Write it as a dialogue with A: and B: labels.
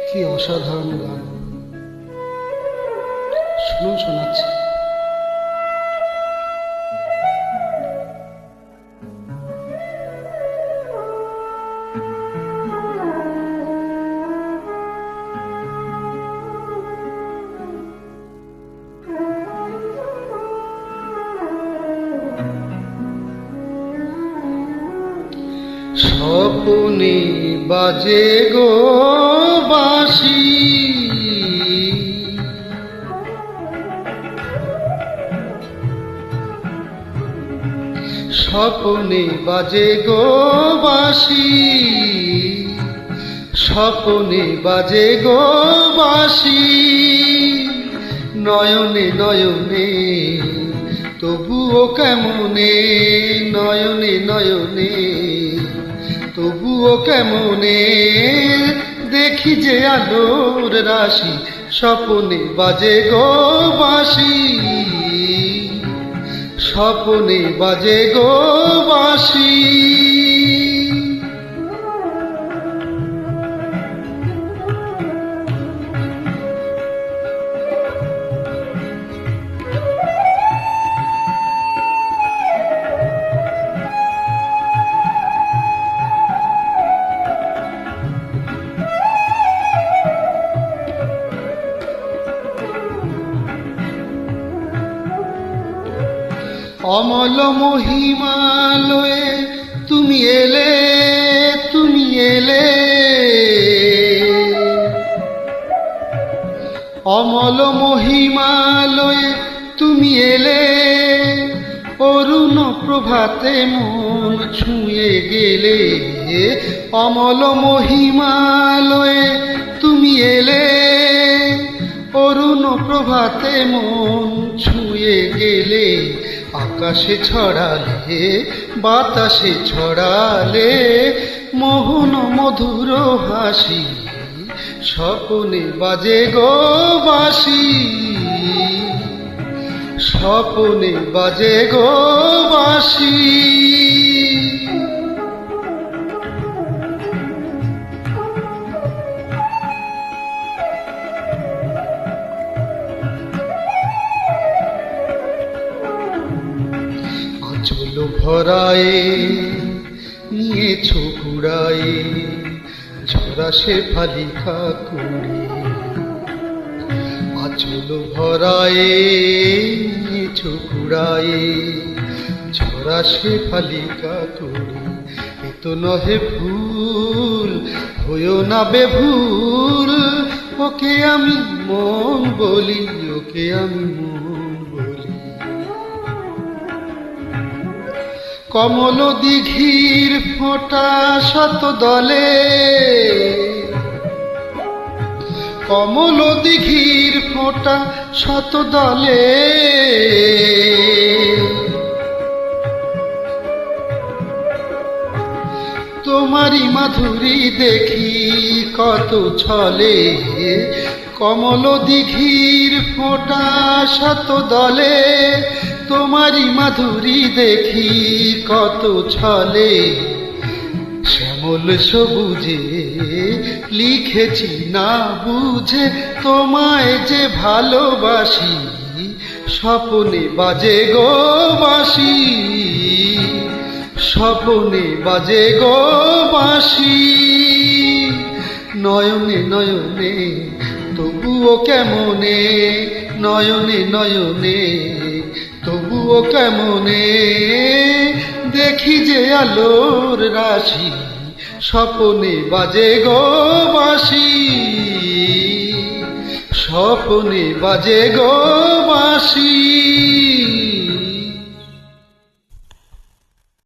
A: কি অসাধারণ গান, শুনুন, শোনাচ্ছি। স্বপনে বাজে গো বাঁশি, স্বপনে বাজে গো বাঁশি, স্বপনে বাজে গো বাঁশি, নয়নে নয়নে তবুও কেমনে, নয়নে নয়নে তবুও কেমনে দেখি যে আলোর রাশি, স্বপনে বাজে গো বাঁশি, স্বপনে বাজে গো বাঁশি। অমল মহিমালয়ে তুমি এলে, তুমি এলে, অমল মহিমালয়ে তুমি এলে, অরুণ প্রভাতে মন ছুঁয়ে গেলে, অমল মহিমালয়ে তুমি এলে, অরুণ প্রভাতে মন ছুঁয়ে গেলে, আকাশে ছড়ালে বাতাসে ছড়ালে মোহন মধুর হাসি, স্বপনে বাজে গো বাঁশি, স্বপনে বাজে গো বাঁশি। আঁচল ভরায়ে নিয়েছো কুড়ায়ে ঝরা শেফালিকা কুড়ি, আঁচল ভরায়ে নিয়েছো কুড়ায়ে ঝরা শেফালিকা কুড়ি, এ তো নহে ভুল, হইও না বেভুল, ওকে আমি মন বলি, ওকে আমি মন বলি। কমল দিঘির ফোঁটা শত দলে, কমল দিঘির ফোঁটা শত দলে, তোমারি মাধুরী দেখি কত ছলে, কমল দিঘির ফোঁটা শত দলে, তোমারি মাধুরী দেখি কত ছলে, শ্যামল সবুজে লিখেছি না বুঝে তোমায় যে ভালোবাসি, স্বপনে বাজে গো বাঁশি, স্বপনে বাজে গো বাঁশি, নয়নে নয়নে তবুও কেমনে, নয়নে নয়নে তবুও কেমনে দেখি যে আলোর রাশি, স্বপনে বাজে গো বাঁশি, স্বপনে বাজে গো বাঁশি।